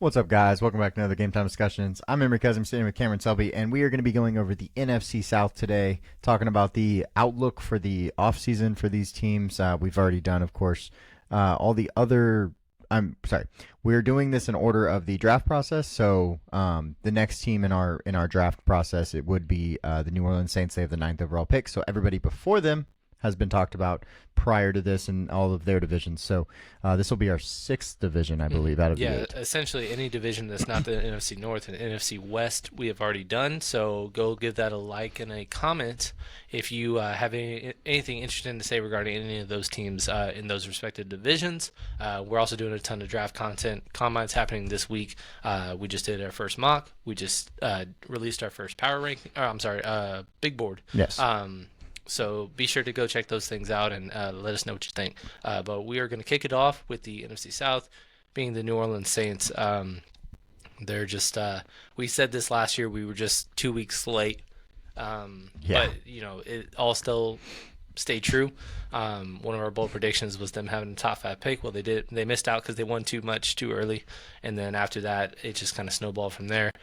What's up, guys? Welcome back to another Game Time Discussions. I'm Emery Cousins, sitting with Cameron Selby, and we are going to be going over the NFC South today, talking about the outlook for the offseason for these teams. We've already done, of course, all the other. I'm sorry. We're doing this in order of the draft process. So the next team in our draft process, it would be the New Orleans Saints. They have the 9th overall pick. So everybody before them has been talked about prior to this in all of their divisions. So this will be our 6th division, I believe, out of the 8. Essentially any division that's not the NFC North and NFC West we have already done. So go give that a like and a comment if you have anything interesting to say regarding any of those teams in those respective divisions. We're also doing a ton of draft content. Combine's happening this week. We just did our first mock. We just released our first power ranking. Big board. Yes. So be sure to go check those things out and let us know what you think. But we are going to kick it off with the NFC South, being the New Orleans Saints. They're just we said this last year. We were just 2 weeks late. But it all still stayed true. One of our bold predictions was them having a top 5 pick. Well, they did. They missed out because they won too much too early, and then after that, it just kind of snowballed from there.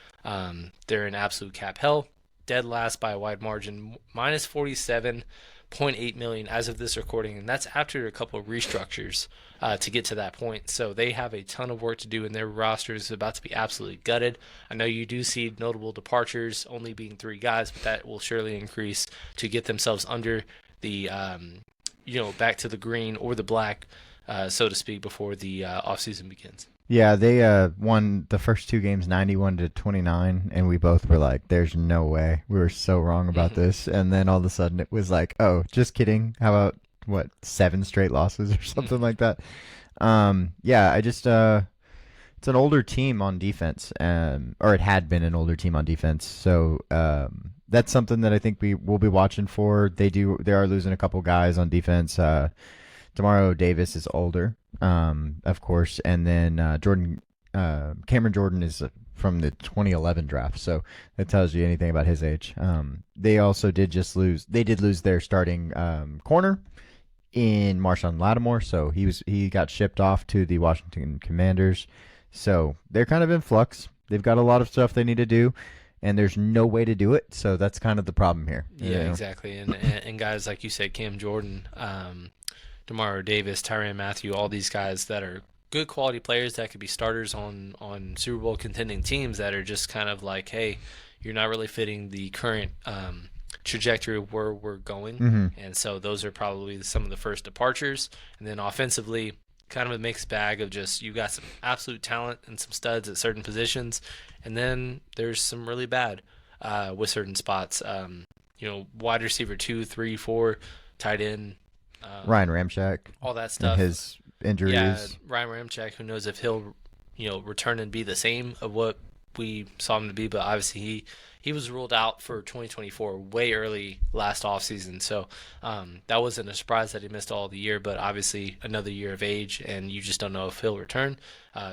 They're in absolute cap hell. Dead last by a wide margin, minus $47.8 million as of this recording, and that's after a couple of restructures to get to that point. So they have a ton of work to do, and their roster is about to be absolutely gutted. I know you do see notable departures, only being 3 guys, but that will surely increase to get themselves under the, back to the green or the black, so to speak, before the offseason begins. Yeah, they won the first 2 games 91-29, and we both were like, there's no way. We were so wrong about this. And then all of a sudden it was like, oh, just kidding. How about, 7 straight losses or something like that? I just it's an older team on defense, or it had been an older team on defense. So that's something that I think we will be watching for. They are losing a couple guys on defense. Demario Davis is older, of course, and then Cameron Jordan is from the 2011 draft, so that tells you anything about his age. They also did lose their starting corner in Marshawn Lattimore, so he got shipped off to the Washington Commanders. So they're kind of in flux. They've got a lot of stuff they need to do, and there's no way to do it. So that's kind of the problem here. Yeah, exactly. And guys like you said, Cam Jordan, Demario Davis, Tyrann Mathieu, all these guys that are good quality players that could be starters on Super Bowl contending teams that are just kind of like, hey, you're not really fitting the current trajectory of where we're going. Mm-hmm. And so those are probably some of the first departures. And then offensively, kind of a mixed bag of just you got some absolute talent and some studs at certain positions. And then there's some really bad with certain spots. Wide receiver 2, 3, 4, tight end. Ryan Ramczyk, all that stuff, and his injuries. Yeah, Ryan Ramczyk. Who knows if he'll, return and be the same of what we saw him to be? But obviously he was ruled out for 2024 way early last offseason. So that wasn't a surprise that he missed all the year. But obviously another year of age, and you just don't know if he'll return.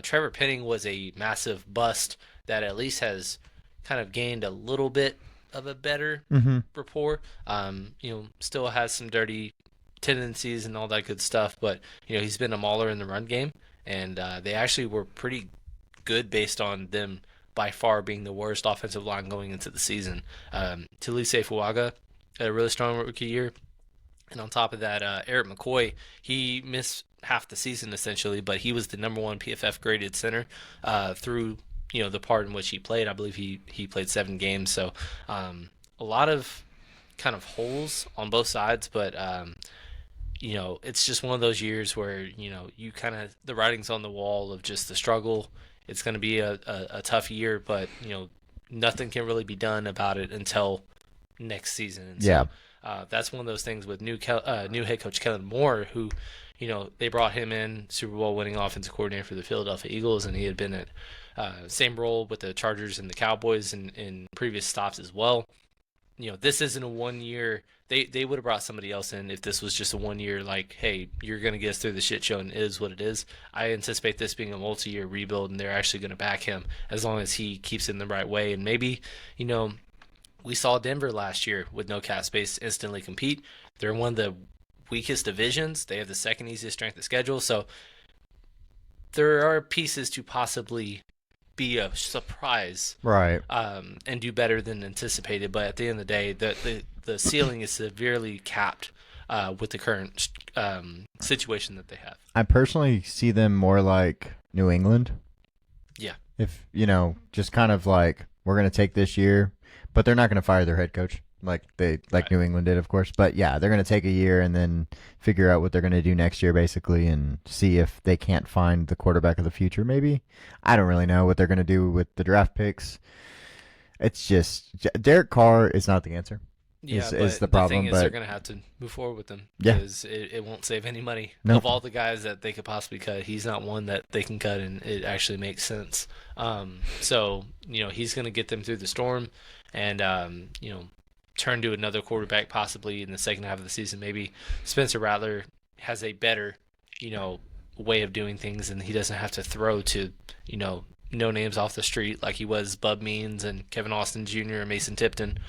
Trevor Penning was a massive bust that at least has kind of gained a little bit of a better rapport. Still has some dirty tendencies and all that good stuff, but he's been a mauler in the run game, and they actually were pretty good based on them by far being the worst offensive line going into the season. Talise Fuaga had a really strong rookie year, and on top of that, Eric McCoy, he missed half the season essentially, but he was the number 1 PFF graded center through the part in which he played. I believe he played 7 games, so a lot of kind of holes on both sides, but it's just one of those years where, you kind of, the writing's on the wall of just the struggle. It's going to be a tough year, but, nothing can really be done about it until next season. And so, that's one of those things with new head coach Kellen Moore, who, they brought him in, Super Bowl winning offensive coordinator for the Philadelphia Eagles, and he had been at same role with the Chargers and the Cowboys in previous stops as well. This isn't a 1 year. They would have brought somebody else in if this was just a 1 year, like, hey, you're going to get us through the shit show, and it is what it is. I anticipate this being a multi-year rebuild, and they're actually going to back him as long as he keeps it in the right way. And maybe, we saw Denver last year with no cap space instantly compete. They're one of the weakest divisions. They have the second easiest strength of schedule. So there are pieces to possibly be a surprise, Right. and do better than anticipated. But at the end of the day, the ceiling is severely capped with the current situation that they have. I personally see them more like New England. Yeah. If, just kind of like, we're going to take this year, but they're not going to fire their head coach like Right. New England did, of course. But yeah, they're going to take a year and then figure out what they're going to do next year, basically, and see if they can't find the quarterback of the future, maybe. I don't really know what they're going to do with the draft picks. It's just, Derek Carr is not the answer. Yeah, Is but the the problem, thing is, but they're going to have to move forward with him Yeah. because it won't save any money. Nope. Of all the guys that they could possibly cut, he's not one that they can cut, and it actually makes sense. So he's going to get them through the storm, and turn to another quarterback possibly in the second half of the season. Maybe Spencer Rattler has a better way of doing things, and he doesn't have to throw to no names off the street like he was Bub Means and Kevin Austin Jr. and Mason Tipton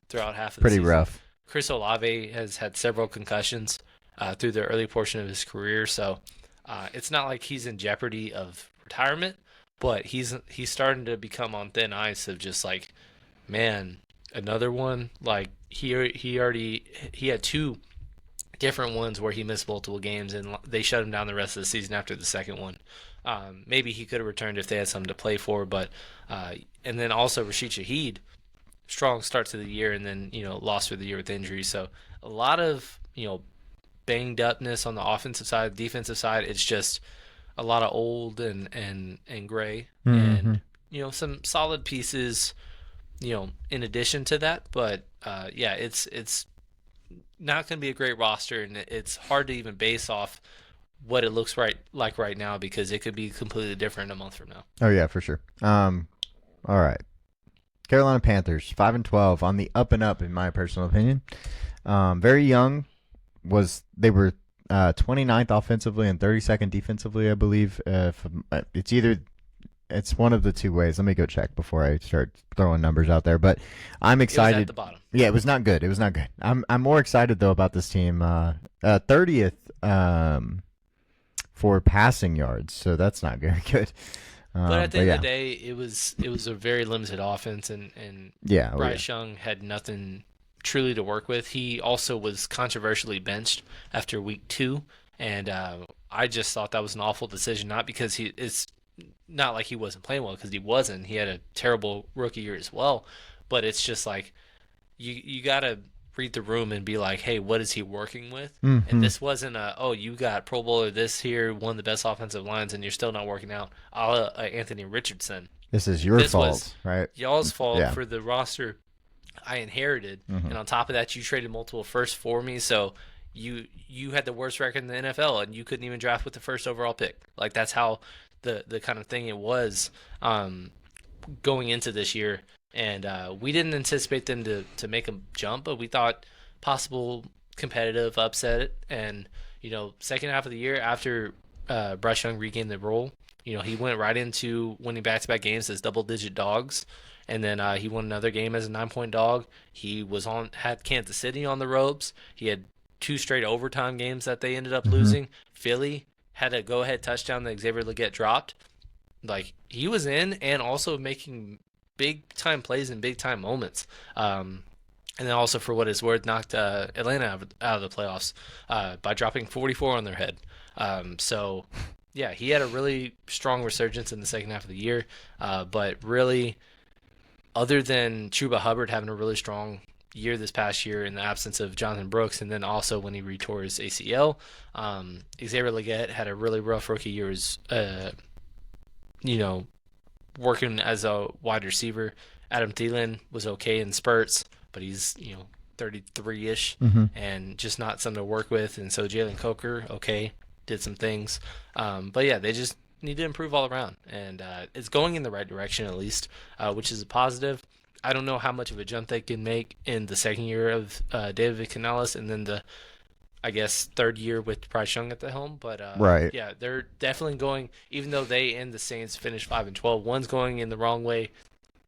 throughout half of the pretty season. rough. Chris Olave has had several concussions through the early portion of his career, so it's not like he's in jeopardy of retirement, but he's starting to become on thin ice of just like, man, another one. Like he had two different ones where he missed multiple games, and they shut him down the rest of the season after the second one. Maybe he could have returned if they had something to play for, but and then also Rashid Shaheed, strong start to the year, and then lost for the year with injury. So a lot of banged upness on the offensive side, defensive side. It's just a lot of old and gray, and some solid pieces, in addition to that. But yeah, it's not going to be a great roster, and it's hard to even base off what it looks like right now because it could be completely different a month from now. Oh yeah, for sure. All right. Carolina Panthers 5-12 on the up and up in my personal opinion. Very young. They were 29th offensively and 32nd defensively, I believe. It's one of the two ways. Let me go check before I start throwing numbers out there. But I'm excited. It was at the bottom. Yeah, it was not good. I'm more excited though about this team. 30th for passing yards, so that's not very good. But at the end of the day, it was a very limited offense, and Bryce Young had nothing truly to work with. He also was controversially benched after week 2, and I just thought that was an awful decision. Not because it's not like he wasn't playing well, because he wasn't. He had a terrible rookie year as well. But it's just like you gotta read the room and be like, hey, what is he working with? Mm-hmm. And this wasn't you got Pro Bowler this here, one of the best offensive lines, and you're still not working out. Anthony Richardson. This is your fault, right? Y'all's fault for the roster I inherited, and on top of that, you traded multiple firsts for me, so you had the worst record in the NFL, and you couldn't even draft with the first overall pick. Like that's how the kind of thing it was going into this year. And we didn't anticipate them to make a jump, but we thought possible competitive upset. And, second half of the year after Bryce Young regained the role, he went right into winning back-to-back games as double-digit dogs. And then he won another game as a 9-point dog. He had Kansas City on the ropes. He had 2 straight overtime games that they ended up losing. Philly had a go-ahead touchdown that Xavier Legette dropped. Like, he was in and also making big time plays in big time moments, and then also for what it's worth, knocked Atlanta out of the playoffs by dropping 44 on their head. So yeah, he had a really strong resurgence in the second half of the year, but really, other than Chuba Hubbard having a really strong year this past year in the absence of Jonathan Brooks, and then also when he retore his ACL, Xavier Legette had a really rough rookie year as working as a wide receiver. Adam Thielen was okay in spurts, but he's 33-ish and just not something to work with. And so Jalen Coker, okay, did some things, but yeah, they just need to improve all around, and it's going in the right direction at least, which is a positive. I don't know how much of a jump they can make in the second year of David Canales, and then the third year with Bryce Young at the helm, but right. Yeah, they're definitely going. Even though they and the Saints finished 5-12, one's going in the wrong way.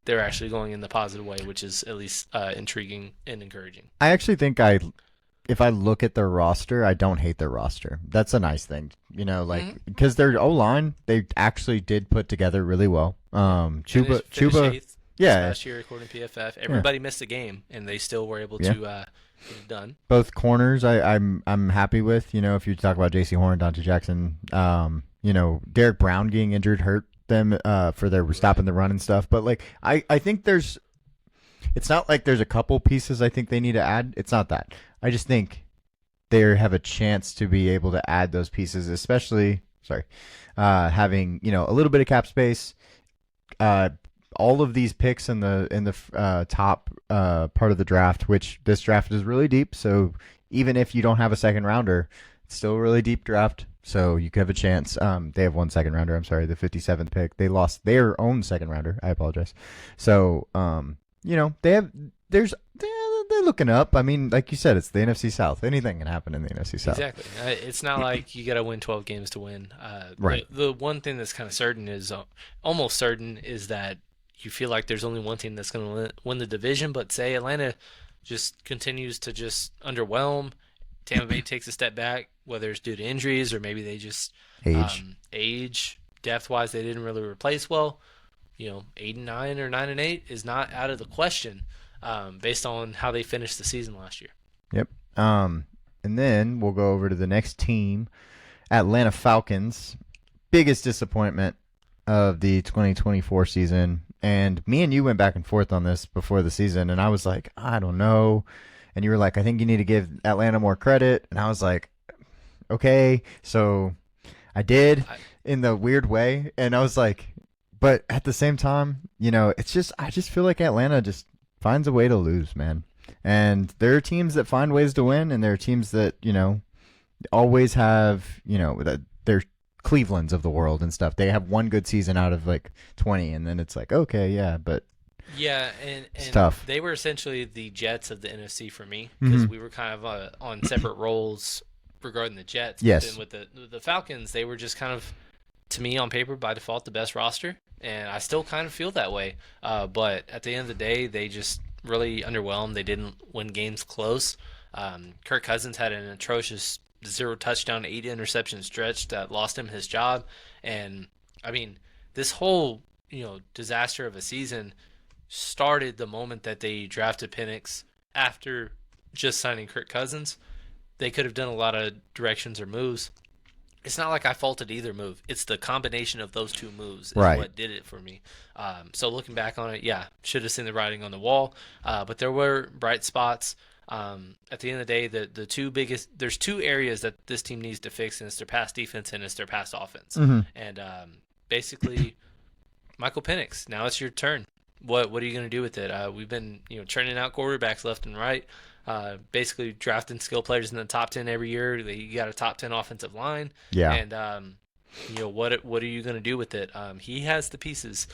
They're actually going in the positive way, which is at least intriguing and encouraging. I actually think if I look at their roster, I don't hate their roster. That's a nice thing. You know, like Mhm. because their O line they actually did put together really well. Finished Chuba, eighth this yeah, past year according to PFF. yeah, Everybody missed a game, and they still were able yeah. to get it done. Both corners, I'm happy with. You know, if you talk about J.C. Horn, Dante Jackson, you know, Derek Brown getting injured hurt them for their stopping the run and stuff. But like, I think it's not like there's a couple pieces I think they need to add. It's not that. I just think they have a chance to be able to add those pieces, especially having a little bit of cap space. All of these picks in the top part of the draft, which this draft is really deep. So even if you don't have a second rounder, it's still a really deep draft. So you could have a chance. They have one second rounder. I'm sorry, the 57th pick. They lost their own second rounder. I apologize. So they're looking up. I mean, like you said, it's the NFC South. Anything can happen in the NFC South. Exactly. It's not like you got to win 12 games to win. Right. The one thing that's kind of certain is almost certain is that you feel like there's only one team that's going to win the division. But say Atlanta just continues to just underwhelm, Tampa Bay takes a step back, whether it's due to injuries or maybe they just age depth wise they didn't really replace well. 8-9 or 9-8 is not out of the question. Based on how they finished the season last year. Yep. And then we'll go over to the next team, Atlanta Falcons. Biggest disappointment of the 2024 season. And me and you went back and forth on this before the season, and I was like, I don't know. And you were like, I think you need to give Atlanta more credit. And I was like, okay. So I did in the weird way. And I was like, but at the same time, it's just, I just feel like Atlanta just finds a way to lose, man. And there are teams that find ways to win, and there are teams that, always have, they're Cleveland's of the world and stuff. They have one good season out of like 20, and then it's like, okay, yeah, but yeah, and it's tough. They were essentially the Jets of the NFC for me because we were kind of on separate roles regarding the Jets. Yes. But then with the Falcons, they were just kind of, to me, on paper, by default, the best roster. And I still kind of feel that way. But at the end of the day, they just really underwhelmed. They didn't win games close. Kirk Cousins had an atrocious 0 touchdown, 8 interception stretch that lost him his job. And, I mean, this whole, disaster of a season started the moment that they drafted Penix after just signing Kirk Cousins. They could have done a lot of directions or moves. It's not like I faulted either move. It's the combination of those two moves is what did it for me. So looking back on it, yeah, should have seen the writing on the wall. But there were bright spots. At the end of the day, there's two areas that this team needs to fix, and it's their pass defense and it's their pass offense. Mm-hmm. And basically, Michael Penix, now it's your turn. What are you going to do with it? We've been churning out quarterbacks left and right. Basically drafting skill players in the top 10 every year. You got a top 10 offensive line. Yeah. And, what are you going to do with it? He has the pieces.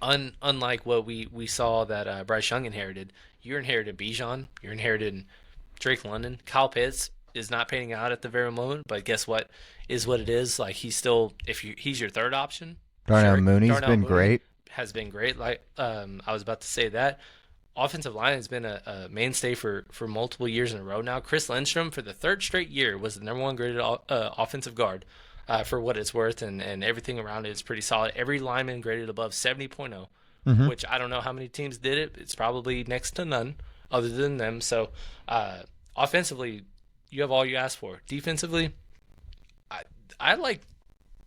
Unlike what we saw that Bryce Young inherited. You inherited Bijan. You inherited Drake London. Kyle Pitts is not panning out at the very moment, but guess what? Is what it is. Like he's your third option. Darnell Mooney's been great. Has been great. Like I was about to say that. Offensive line has been a mainstay for multiple years in a row now. Chris Lindstrom, for the third straight year, was the number one graded offensive guard for what it's worth, and everything around it is pretty solid. Every lineman graded above 70.0, which I don't know how many teams did it. It's probably next to none other than them. So offensively, you have all you ask for. Defensively, I like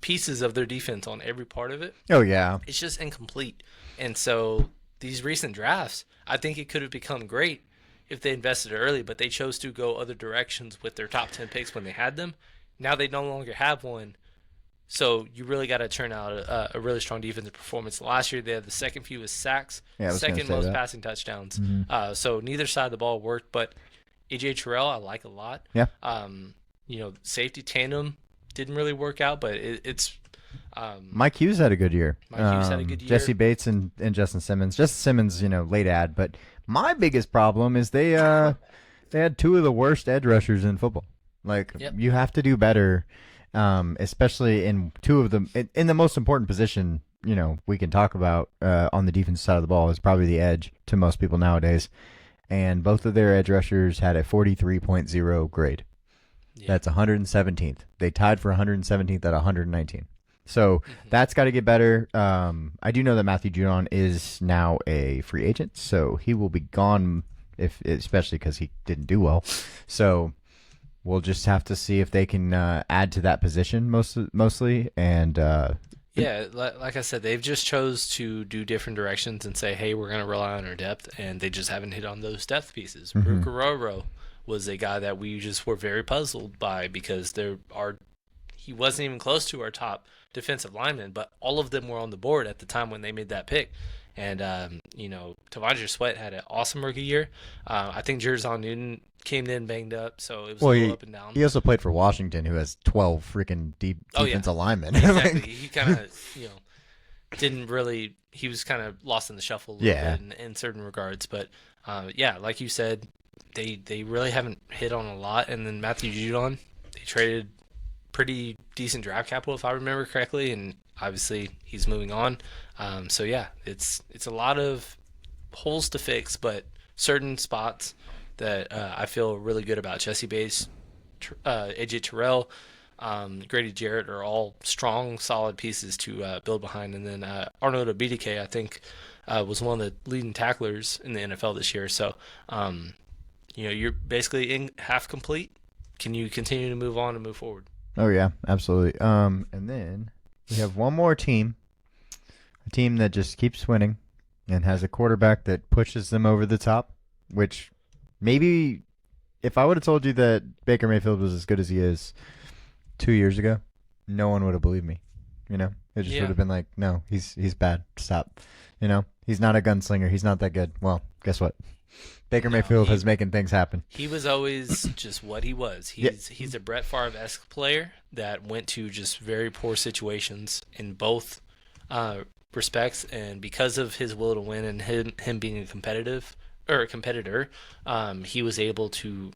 pieces of their defense on every part of it. Oh, yeah. It's just incomplete. And so these recent drafts, I think it could have become great if they invested early, but they chose to go other directions with their top 10 picks when they had them. Now they no longer have one. So you really got to turn out a really strong defensive performance. Last year, they had the second fewest sacks, second most passing touchdowns. Mm-hmm. So neither side of the ball worked, but A.J. Terrell, I like a lot. Yeah. Safety tandem didn't really work out, but it's Mike Hughes had a good year. Mike Hughes had a good year. Jesse Bates and Justin Simmons. Justin Simmons, late ad. But my biggest problem is they had two of the worst edge rushers in football. Like, you have to do better, especially in two of them. In the most important position, we can talk about on the defensive side of the ball is probably the edge to most people nowadays. And both of their edge rushers had a 43.0 grade. Yeah. That's 117th. They tied for 117th at 119. So Mhm. that's got to get better. I do know that Matthew Judon is now a free agent, so he will be gone, especially because he didn't do well. So we'll just have to see if they can add to that position mostly. And Yeah, like I said, they've just chose to do different directions and say, hey, we're going to rely on our depth, and they just haven't hit on those depth pieces. Mhm. Rukaroro was a guy that we just were very puzzled by because he wasn't even close to our top defensive lineman, but all of them were on the board at the time when they made that pick. And, Tavondre Sweat had an awesome rookie year. I think Jerzon Newton came in banged up, so it was a little up and down. he also played for Washington, who has 12 freaking defensive linemen. Exactly. He kind of, didn't really. He was kind of lost in the shuffle a little bit in certain regards. But like you said, they really haven't hit on a lot. And then Matthew Judon, they traded pretty decent draft capital, if I remember correctly, and obviously he's moving on. It's a lot of holes to fix, but certain spots that I feel really good about. Jesse Bates, AJ Terrell, Grady Jarrett are all strong, solid pieces to build behind. And then Arnold Obidike, I think, was one of the leading tacklers in the NFL this year. So, you're basically in half complete. Can you continue to move on and move forward? Oh, yeah, absolutely. And then we have one more team, a team that just keeps winning and has a quarterback that pushes them over the top, which maybe if I would have told you that Baker Mayfield was as good as he is 2 years ago, no one would have believed me. It just would have been like, no, he's bad. Stop. He's not a gunslinger. He's not that good. Well, guess what? Baker Mayfield is making things happen. He was always just what he was. He's a Brett Favre-esque player that went to just very poor situations in both respects, and because of his will to win and him being a competitor, he was able to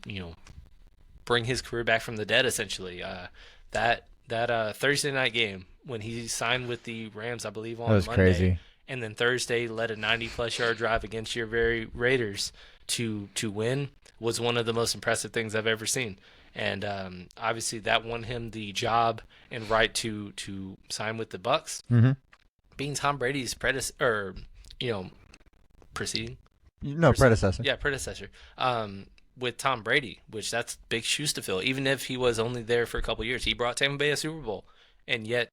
bring his career back from the dead. Essentially, that Thursday night game when he signed with the Rams, I believe on Monday, crazy. And then Thursday led a 90-plus yard drive against your very Raiders to win was one of the most impressive things I've ever seen. And obviously that won him the job and right to sign with the Bucs. Mm-hmm. Being Tom Brady's predecessor. Predecessor. Yeah, predecessor. With Tom Brady, which that's big shoes to fill. Even if he was only there for a couple years, he brought Tampa Bay a Super Bowl, and yet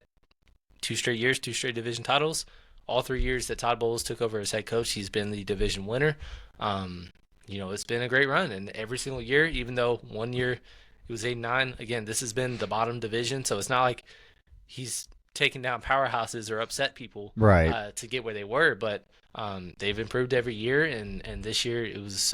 2 straight years, 2 straight division titles. All 3 years that Todd Bowles took over as head coach, he's been the division winner. It's been a great run, and every single year, even though one year it was 8-9. Again, this has been the bottom division, so it's not like he's taken down powerhouses or upset people right to get where they were, but they've improved every year, and this year it was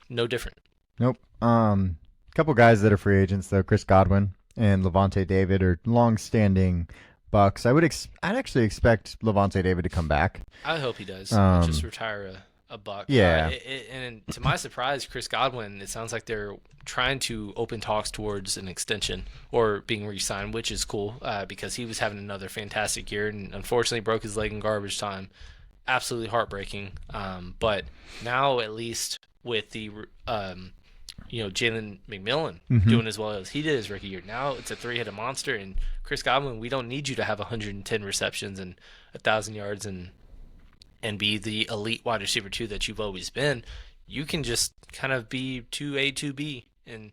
no different. Nope. Couple guys that are free agents though, Chris Godwin and Levante David are long-standing Bucks. I'd actually expect Levante David to come back. I hope he does. Just retire a Buck. Yeah. And to my surprise, Chris Godwin, it sounds like they're trying to open talks towards an extension or being re-signed, which is cool because he was having another fantastic year and unfortunately broke his leg in garbage time. Absolutely heartbreaking. But now at least with the Jalen McMillan doing as well as he did his rookie year. Now it's a 3-headed monster, and Chris Godwin, we don't need you to have 110 receptions and 1,000 yards and be the elite wide receiver 2 that you've always been. You can just kind of be 2A, 2B and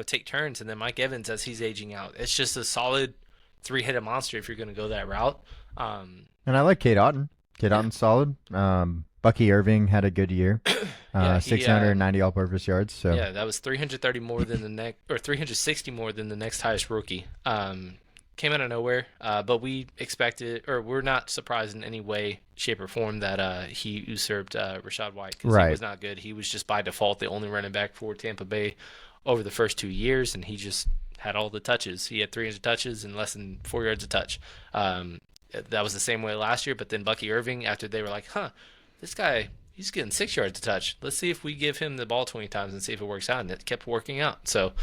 take turns. And then Mike Evans, as he's aging out, it's just a solid 3-headed monster if you're going to go that route. And I like Cade Otton. Cade Otton's solid. Bucky Irving had a good year. 690 all-purpose yards. So yeah, that was 330 more than 360 more than the next highest rookie. Came out of nowhere, but we expected, or we're not surprised in any way, shape, or form that he usurped Rachaad White because he was not good. He was just by default the only running back for Tampa Bay over the first 2 years, and he just had all the touches. He had 300 touches and less than 4 yards a touch. That was the same way last year, but then Bucky Irving, after they were like, this guy, he's getting 6 yards a touch. Let's see if we give him the ball 20 times and see if it works out. And it kept working out. So,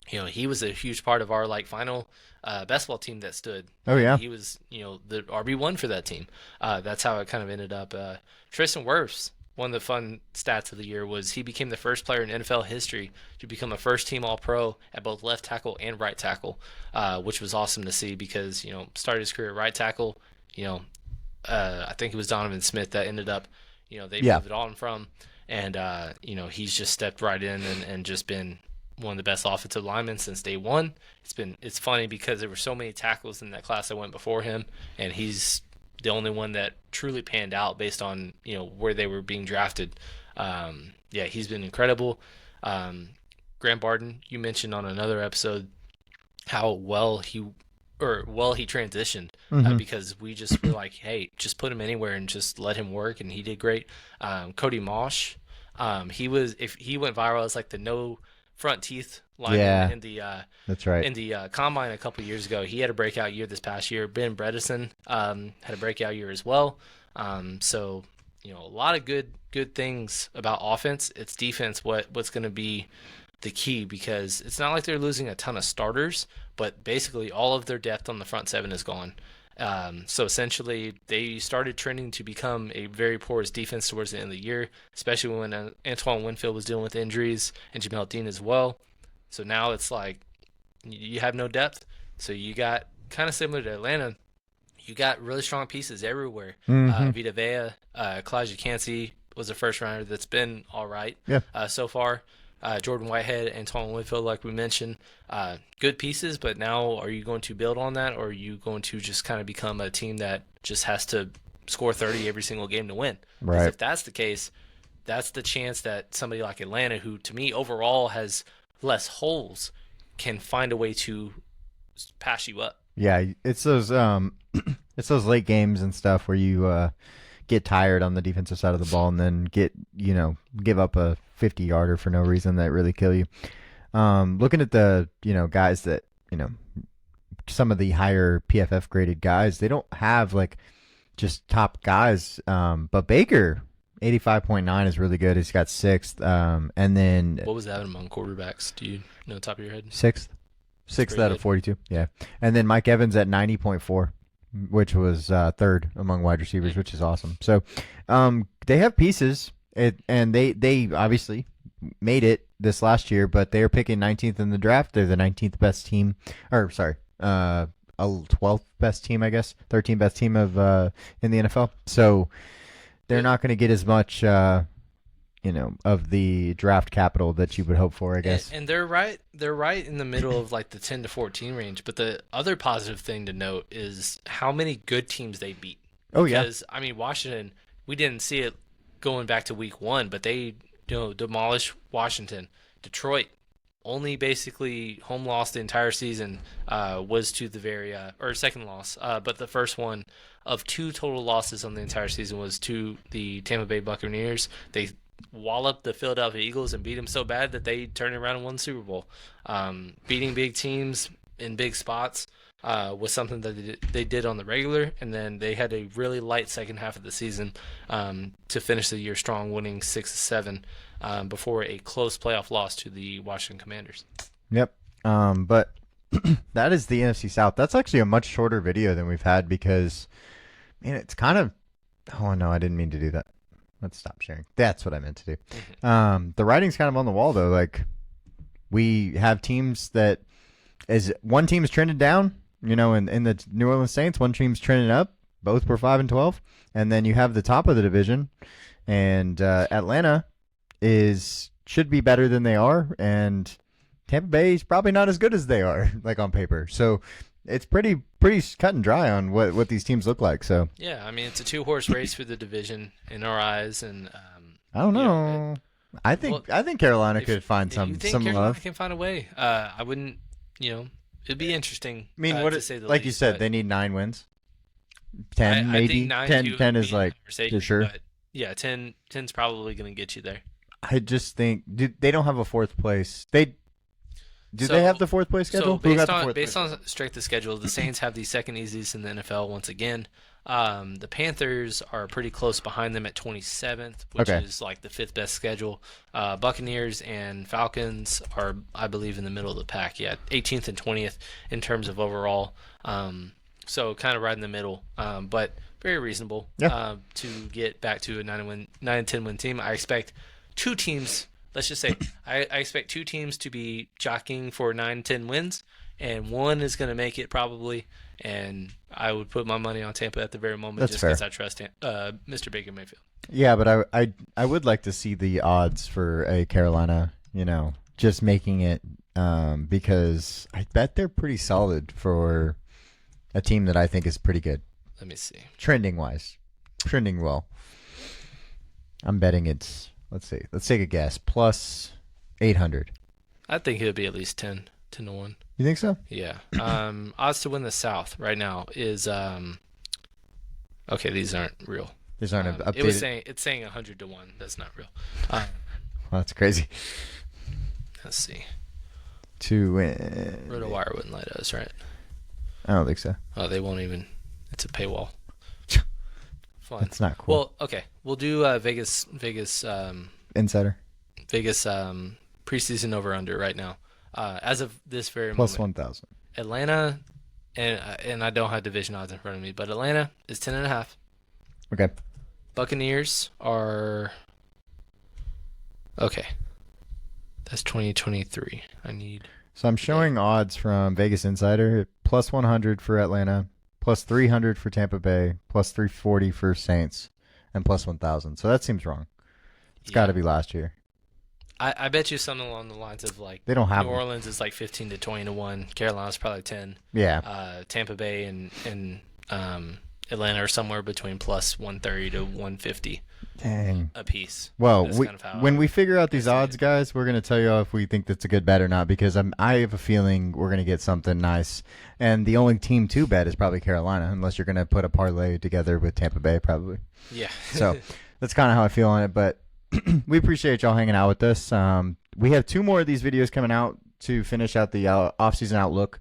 he was a huge part of our final basketball team that stood. Oh, yeah. He was, the RB1 for that team. That's how it kind of ended up. Tristan Wirfs one of the fun stats of the year was he became the first player in NFL history to become a first-team All-Pro at both left tackle and right tackle, which was awesome to see because, started his career at right tackle. I think it was Donovan Smith that ended up, they moved it on from. And, he's just stepped right in and just been one of the best offensive linemen since day one. It's funny because there were so many tackles in that class that went before him, and he's the only one that truly panned out based on, where they were being drafted. He's been incredible. Graham Barton, you mentioned on another episode how well he transitioned because we just were like, hey, just put him anywhere and just let him work, and he did great. Cody Mosh, he went viral as like the no front teeth lineman in the that's right. in the combine a couple years ago. He had a breakout year this past year. Ben Bredesen had a breakout year as well. So a lot of good things about offense. It's defense what's going to be the key, because it's not like they're losing a ton of starters, but basically all of their depth on the front seven is gone. So essentially they started trending to become a very porous defense towards the end of the year, especially when Antoine Winfield was dealing with injuries and Jamel Dean as well. So now it's like you have no depth. So you got kind of similar to Atlanta. You got really strong pieces everywhere. Vita Vea, Kalijah Cansey was a first rounder that's been all right so far. Jordan Whitehead, Antoine Winfield, like we mentioned, good pieces, but now are you going to build on that, or are you going to just kind of become a team that just has to score 30 every single game to win? Because if that's the case, that's the chance that somebody like Atlanta, who to me overall has less holes, can find a way to pass you up. Yeah, it's those it's those late games and stuff where you get tired on the defensive side of the ball and then give up a 50-yarder for no reason that really kill you. Looking at the guys that some of the higher PFF graded guys, they don't have like just top guys. But Baker 85.9 is really good. He's got sixth. And then what was that among quarterbacks? Do you know the top of your head? Sixth out of 42. Yeah. And then Mike Evans at 90.4, which was third among wide receivers, which is awesome. So they have pieces, and they obviously made it this last year, but they are picking 19th in the draft. They're the 19th best team, or sorry, 12th best team, I guess, 13th best team of in the NFL. So they're not going to get as much of the draft capital that you would hope for, I guess. And they're right in the middle of like the 10 to 14 range. But the other positive thing to note is how many good teams they beat. Because, I mean, Washington, we didn't see it going back to week one, but they demolished Washington. Detroit, only basically home loss the entire season was to the very or second loss, but the first one of two total losses on the entire season was to the Tampa Bay Buccaneers. They walloped the Philadelphia Eagles and beat them so bad that they turned around and won the Super Bowl. Beating big teams in big spots was something that they did on the regular, and then they had a really light second half of the season to finish the year strong, winning 6-7 before a close playoff loss to the Washington Commanders. Yep. But that is the NFC South. That's actually a much shorter video than we've had because, man, it's kind of – oh, no, I didn't mean to do that. Let's stop sharing. That's what I meant to do. Mm-hmm. The writing's kind of on the wall, though. Like, we have teams that – as one team is trending down, in the New Orleans Saints, one team's trending up. Both were 5-12. And then you have the top of the division, and Atlanta should be better than they are, and Tampa Bay is probably not as good as they are, like on paper. So it's pretty cut and dry on what these teams look like. So yeah, I mean, it's a 2-horse race for the division in our eyes, and I don't know. I think Carolina could find some Carolina love. Can find a way. I wouldn't. It'd be interesting. I mean, to say the like least, you said, they need 9 wins. 10 maybe. I think 10 is like for sure. But yeah, 10's probably going to get you there. I just think they don't have a fourth place. They have the fourth place schedule? So based on strength of schedule, the Saints have the second easiest in the NFL once again. The Panthers are pretty close behind them at 27th, which is like the 5th best schedule. Buccaneers and Falcons are, I believe, in the middle of the pack. Yeah, 18th and 20th in terms of overall. So kind of right in the middle. But very reasonable. Yeah. To get back to a 9-10 win team. I expect two teams. Let's just say I expect two teams to be jockeying for 9-10 wins, and one is going to make it probably. And I would put my money on Tampa at the very moment. That's just fair. because I trust Mr. Baker Mayfield. Yeah, but I would like to see the odds for a Carolina, just making it because I bet they're pretty solid for a team that I think is pretty good. Let me see. Trending well. I'm betting it's, let's take a guess, plus 800. I think it would be at least 10 to 1. You think so? Yeah. Odds to win the South right now is okay. These aren't real. These aren't updated. It's saying 100 to 1. That's not real. Well, that's crazy. Let's see. To win. RotoWire wouldn't let us, right? I don't think so. Oh, they won't even. It's a paywall. Fun. That's not cool. Well, okay. We'll do Vegas Insider. Preseason over under right now. As of this very Plus moment. 1,000. Atlanta, and I don't have division odds in front of me, but Atlanta is 10.5. Okay. Buccaneers are okay. That's 2023. So I'm showing odds from Vegas Insider, plus 100 for Atlanta, plus 300 for Tampa Bay, plus 340 for Saints, and plus 1,000. So that seems wrong. It's got to be last year. I bet you something along the lines of like they don't have New Orleans is like 15 to 20 to 1. Carolina's probably 10. Yeah. Tampa Bay and Atlanta are somewhere between plus 130 to 150. Dang. A piece. Well, when we figure out these odds, guys, we're going to tell you if we think that's a good bet or not, because I have a feeling we're going to get something nice. And the only team to bet is probably Carolina, unless you're going to put a parlay together with Tampa Bay, probably. Yeah. So that's kind of how I feel on it. But we appreciate y'all hanging out with us. We have 2 more of these videos coming out to finish out the off-season outlook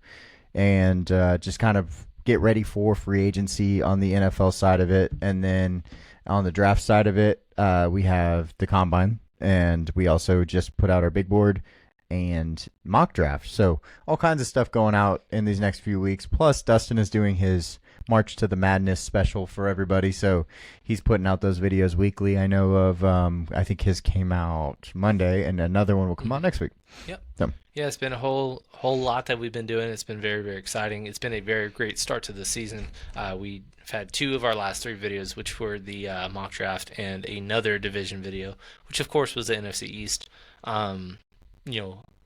and just kind of get ready for free agency on the NFL side of it. And then on the draft side of it, we have the combine, and we also just put out our big board and mock draft. So all kinds of stuff going out in these next few weeks. Plus, Dustin is doing his March to the Madness special for everybody, so he's putting out those videos weekly. I know of, I think his came out Monday, and another one will come out next week. Yep. So. Yeah, it's been a whole lot that we've been doing. It's been very, very exciting. It's been a very great start to the season. We've had 2 of our last 3 videos, which were the mock draft and another division video, which of course was the NFC East.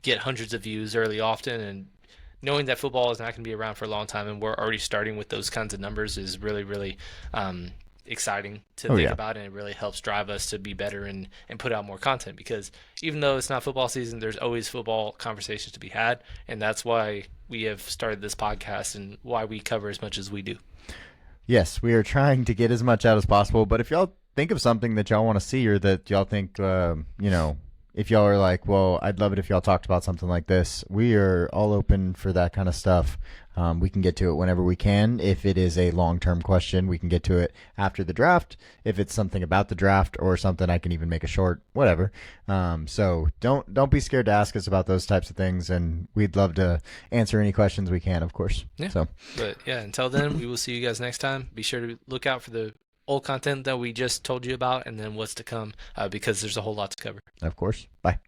Get hundreds of views early often, and knowing that football is not going to be around for a long time and we're already starting with those kinds of numbers is really, really exciting to think about, and it really helps drive us to be better and put out more content, because even though it's not football season, there's always football conversations to be had, and that's why we have started this podcast and why we cover as much as we do. Yes, we are trying to get as much out as possible, but if y'all think of something that y'all want to see or that y'all think, if y'all are like, well, I'd love it if y'all talked about something like this, we are all open for that kind of stuff. We can get to it whenever we can. If it is a long-term question, we can get to it after the draft. If it's something about the draft or something, I can even make a short, whatever. So don't be scared to ask us about those types of things, and we'd love to answer any questions we can, of course. Yeah. So, but yeah, until then, we will see you guys next time. Be sure to look out for the old content that we just told you about, and then what's to come, because there's a whole lot to cover. of course. Bye.